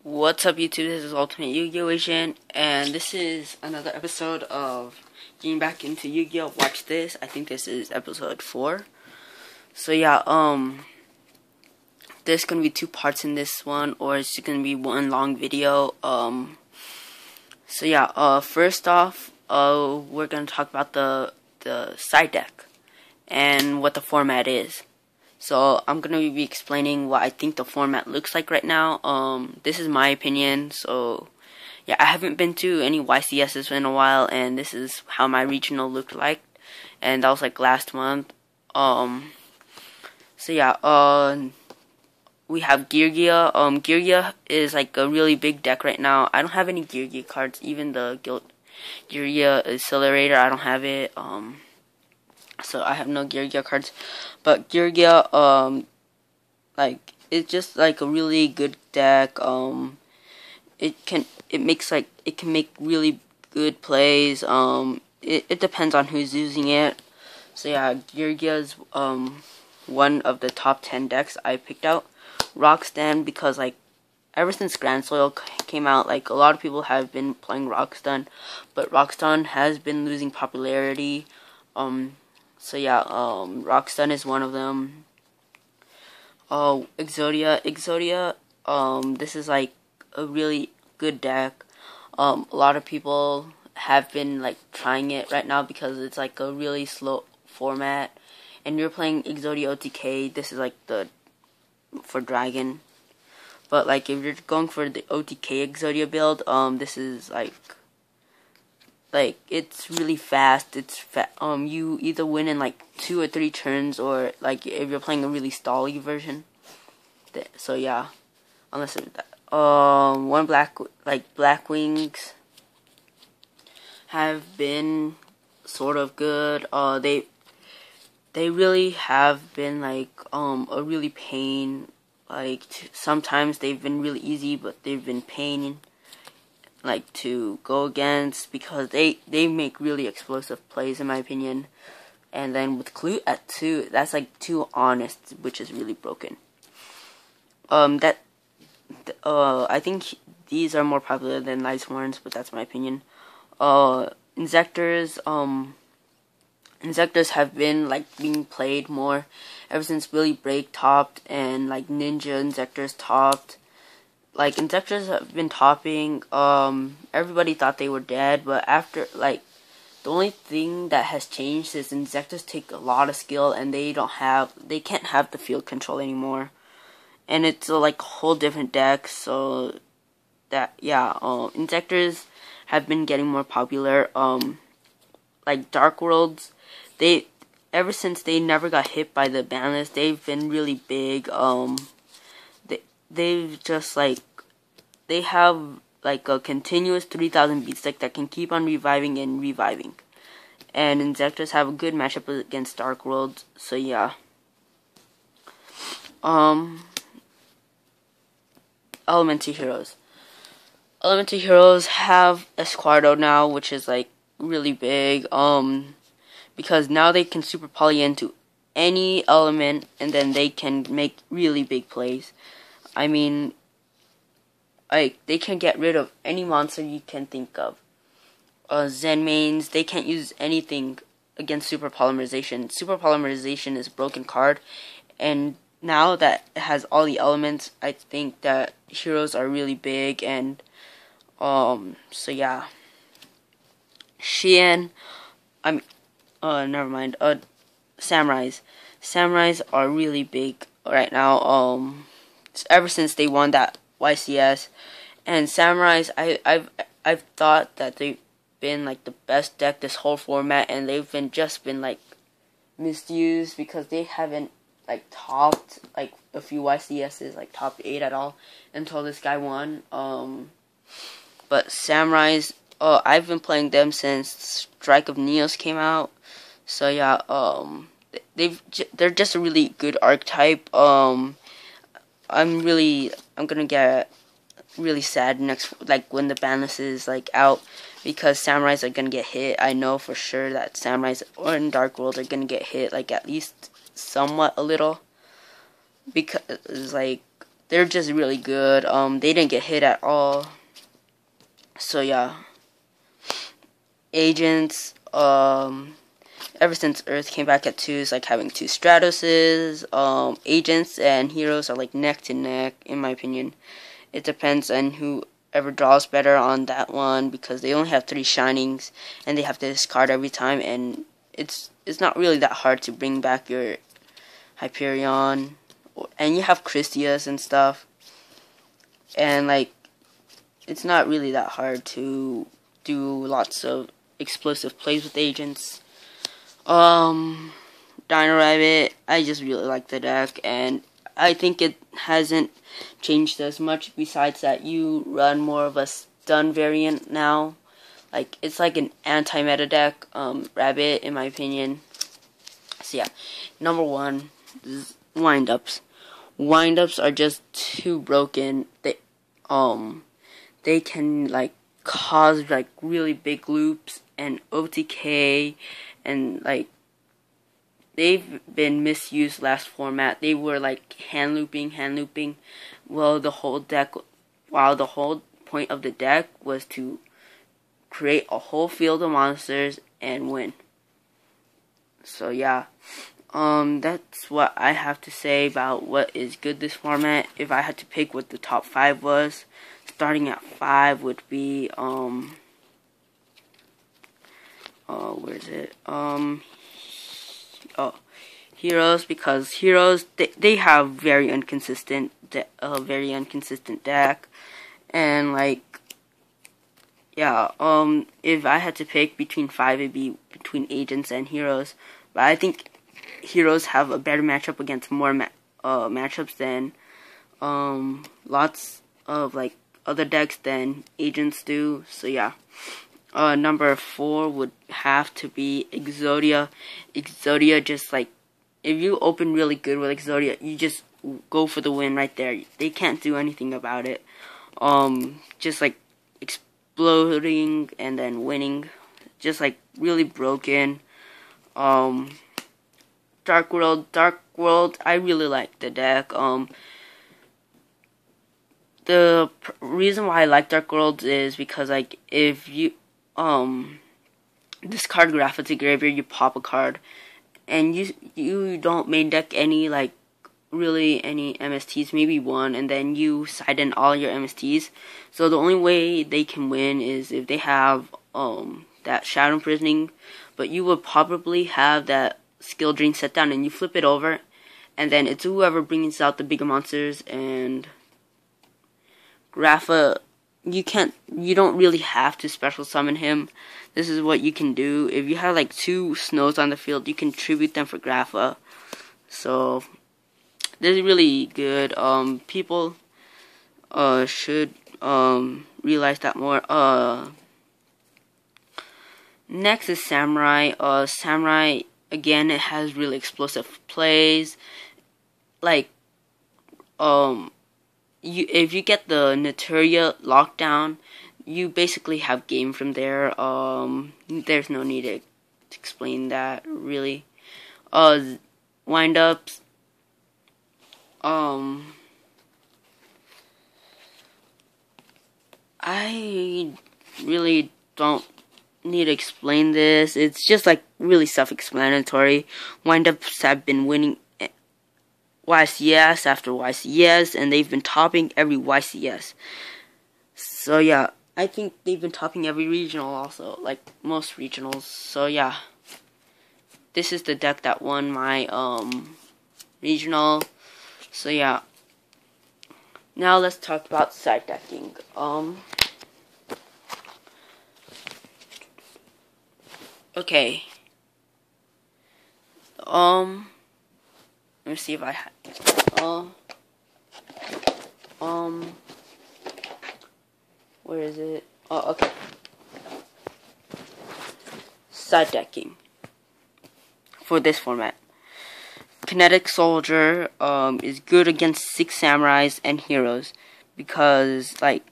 What's up, YouTube? This is Ultimate Yu-Gi-Oh! Agent, and this is another episode of getting back into Yu-Gi-Oh! Watch this. I think this is episode 4. So yeah, there's gonna be 2 parts in this one, or it's just gonna be one long video. So yeah, first off, we're gonna talk about the side deck and what the format is. So I'm going to be explaining what I think the format looks like right now. This is my opinion. So yeah, I haven't been to any YCSs in a while, and this is how my regional looked like. And that was like last month. So yeah, we have yugioh. Yugioh is like a really big deck right now. I don't have any yugioh cards. Even the yugioh Accelerator, I don't have it. So I have no yugioh cards, but yugioh, like, it's just like a really good deck. It can make really good plays. It depends on who's using it. So yeah, yugioh is one of the top 10 decks I picked out. Rockstun, because like ever since Grand Soil came out, like a lot of people have been playing Rockstun, but Rockstun has been losing popularity. So yeah, Rockstun is one of them. Exodia, this is like a really good deck. A lot of people have been like trying it right now because it's like a really slow format. And you're playing Exodia OTK, this is like for Dragon. But like if you're going for the OTK Exodia build, this is like it's really fast. You either win in like 2 or 3 turns, or like if you're playing a really stally version. So yeah, unless it's that. One Black Wings have been sort of good. They really have been like a really pain. Like sometimes they've been really easy, but they've been pain like to go against because they make really explosive plays in my opinion. And then with Clue at 2, that's like too honest, which is really broken. I think these are more popular than Nice Horns, but that's my opinion. Injectors have been like being played more ever since Willy Break topped and like Ninja Injectors topped. Like, Injectors have been topping. Everybody thought they were dead, but after, like, the only thing that has changed is Injectors take a lot of skill, and they can't have the field control anymore. And it's like a whole different deck, so that, yeah, Injectors have been getting more popular. Like, Dark Worlds, ever since they never got hit by the ban list, they've been really big. They've just like, they have like a continuous 3000 beat stick that can keep on reviving and reviving. And Injectors have a good matchup against Dark Worlds, so yeah. Elementary Heroes. Elementary Heroes have Escuardo now, which is like really big, because now they can super poly into any element, and then they can make really big plays. I mean, like, they can get rid of any monster you can think of. Zen mains, they can't use anything against Super Polymerization. Super Polymerization is a broken card, and now that it has all the elements, I think that heroes are really big, and, so yeah. Never mind, Samurais. Samurais are really big right now, ever since they won that YCS. And Samurais, I've thought that they've been like the best deck this whole format, and they've been like misused because they haven't like topped like a few YCSs, like top 8 at all until this guy won. But Samurais, I've been playing them since Strike of Neos came out. So yeah, they're just a really good archetype. I'm gonna get really sad when the ban list is like out, because Samurais are gonna get hit. I know for sure that Samurais or in Dark World are gonna get hit, like at least somewhat a little, because like they're just really good. They didn't get hit at all. So yeah, agents. Ever since Earth came back at 2, it's like having 2 Stratoses. Agents and heroes are like neck to neck, in my opinion. It depends on whoever draws better on that one, because they only have 3 shinings and they have to discard every time, and it's not really that hard to bring back your Hyperion, and you have Christias and stuff, and like it's not really that hard to do lots of explosive plays with agents. Dino Rabbit, I just really like the deck, and I think it hasn't changed as much, besides that you run more of a stun variant now. Like, it's like an anti-meta deck, Rabbit, in my opinion. So yeah, number 1 is Wind-Ups. Wind-Ups are just too broken. They can, like, cause, like, really big loops and OTK, and, like, they've been misused last format. They were, like, hand looping. Well, the whole point of the deck was to create a whole field of monsters and win. So, yeah. That's what I have to say about what is good this format. If I had to pick what the top 5 was, starting at 5 would be, where is it? Heroes, because heroes, they have very inconsistent deck, and like, yeah, if I had to pick between 5, it'd be between agents and heroes, but I think heroes have a better matchup against more matchups than lots of like other decks than agents do. So yeah. Number 4 would have to be Exodia. Exodia, just like, if you open really good with Exodia, you just go for the win right there. They can't do anything about it. Just like exploding and then winning. Just like really broken. Dark World, I really like the deck. The reason why I like Dark World is because, like, if you discard Grapha to graveyard, you pop a card, and you don't main deck any, like, really any MSTs, maybe one, and then you side in all your MSTs. So the only way they can win is if they have that Shadow Imprisoning, but you would probably have that Skill Drain set down, and you flip it over, and then it's whoever brings out the bigger monsters. And Grapha, you don't really have to special summon him. This is what you can do. If you have like 2 snows on the field, you can tribute them for Grapha. So this is really good. People should realize that more. Next is Samurai. Samurai, again, it has really explosive plays. Like, if you get the Naturia lockdown, you basically have game from there. There's no need to explain that, really. Wind-Ups. I really don't need to explain this. It's just like really self-explanatory. Wind-Ups have been winning YCS after YCS, and they've been topping every YCS. So yeah, I think they've been topping every regional also, like most regionals. So yeah, this is the deck that won my regional. So yeah, now let's talk about side decking. Okay. Let me see if I have. Where is it? Oh, okay. Side decking for this format. Kinetic Soldier is good against 6 samurais and heroes, because like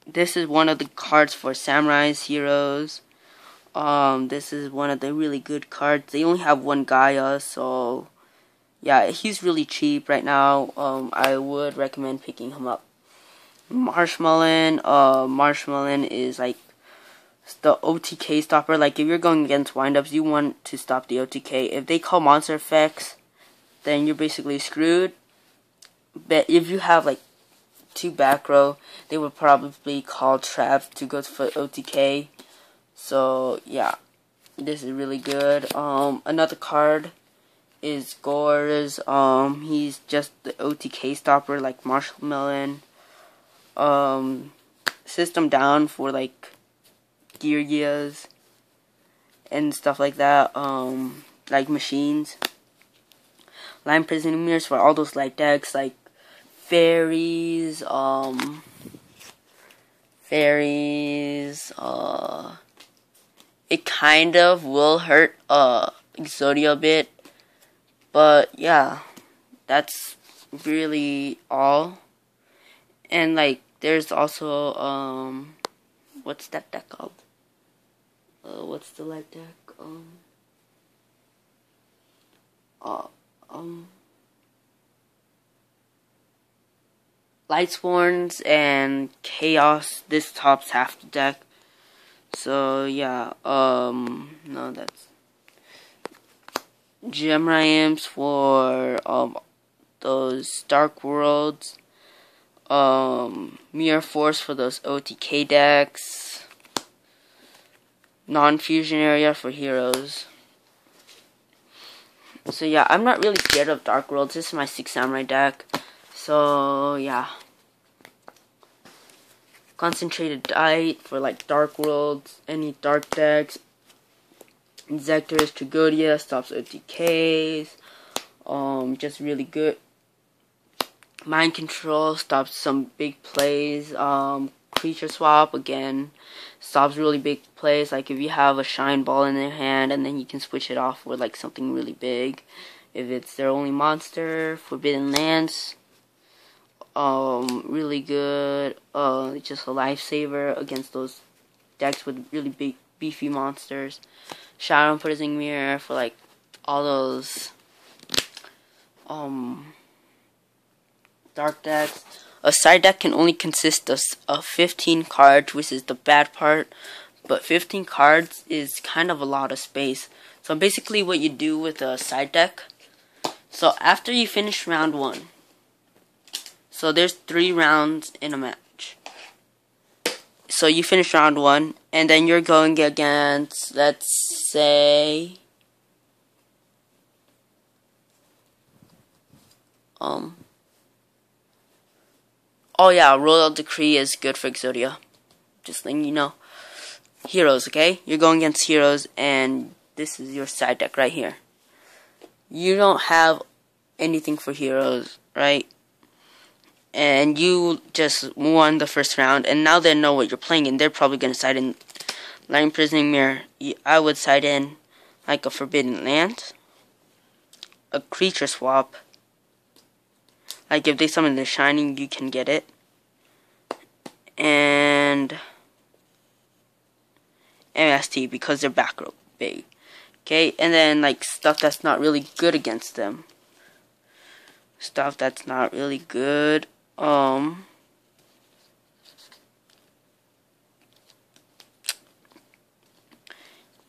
this is one of the cards for samurais, heroes. This is one of the really good cards. They only have 1 Gaia, so yeah, he's really cheap right now. I would recommend picking him up. Marshmallow is like the OTK stopper. Like if you're going against windups, you want to stop the OTK. If they call monster effects, then you're basically screwed. But if you have like 2 back row, they would probably call traps to go for OTK. So yeah, this is really good. Another card is Gore's. He's just the OTK stopper like Marshmallow. System down for like yugiohs and stuff like that. Like machines. Line prison mirrors for all those light decks like fairies. It kind of will hurt yugioh a bit, but yeah, that's really all. And like there's also what's that deck called? What's the light deck? Lightsworns and Chaos. This tops half the deck. So yeah, no, that's Gem Imps for those Dark Worlds. Mirror Force for those OTK decks. Non-fusion area for heroes. So yeah, I'm not really scared of Dark Worlds. This is my 6 Samurai deck. So yeah. Concentrated Diet for like Dark Worlds, any dark decks. Inzektor's Trigodia stops OTKs. Just really good. Mind Control stops some big plays. Creature Swap again stops really big plays. Like if you have a Shine Ball in their hand and then you can switch it off with like something really big. If it's their only monster, Forbidden Lance. Really good. Just a lifesaver against those decks with really big beefy monsters. Shadow Prison Mirror for like all those dark decks. A side deck can only consist of 15 cards, which is the bad part. But 15 cards is kind of a lot of space. So basically what you do with a side deck. So after you finish round 1. So there's 3 rounds in a match. So you finish round 1. And then you're going against, let's say... Oh yeah, Royal Decree is good for Exodia. Just letting you know. Heroes, okay? You're going against heroes, and this is your side deck right here. You don't have anything for heroes, right? And you just won the first round, and now they know what you're playing, and they're probably going to side in Line Prisoning Mirror. I would side in like a Forbidden Land, a Creature Swap. Like if they summon the Shining, you can get it. And MST because they're back row big. Okay, and then like stuff that's not really good against them. Stuff that's not really good.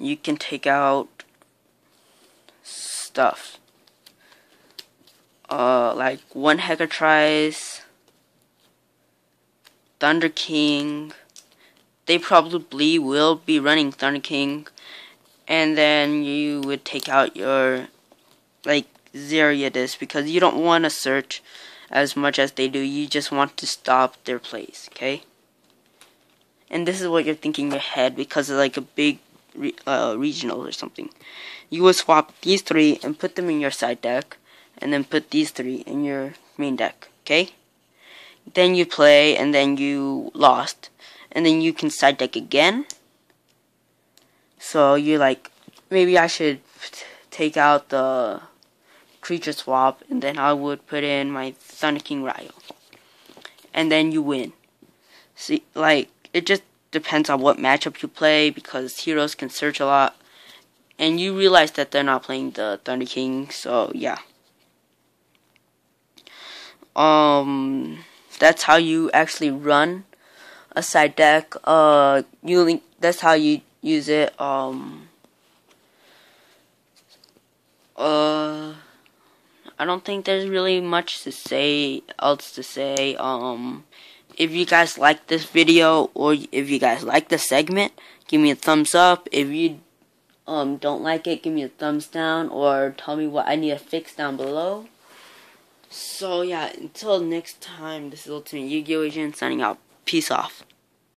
You can take out stuff. Like one Hecatrice, Thunder King. They probably will be running Thunder King, and then you would take out your like Zeriadus because you don't want to search as much as they do. You just want to stop their plays, okay? And this is what you're thinking in your head because of like a big regional or something. You would swap these 3 and put them in your side deck. And then put these 3 in your main deck, okay? Then you play, and then you lost. And then you can side deck again. So you're like, maybe I should take out the Creature Swap, and then I would put in my Thunder King Ryo. And then you win. See, like, it just depends on what matchup you play, because heroes can search a lot. And you realize that they're not playing the Thunder King, so yeah. that's how you actually run a side deck. That's how you use it. I don't think there's really much else to say. If you guys like this video, or if you guys like the segment, give me a thumbs up. If you don't like it, give me a thumbs down, or tell me what I need to fix down below. So yeah, until next time, this is Ultimate Yu-Gi-Oh! Agent signing out. Peace off.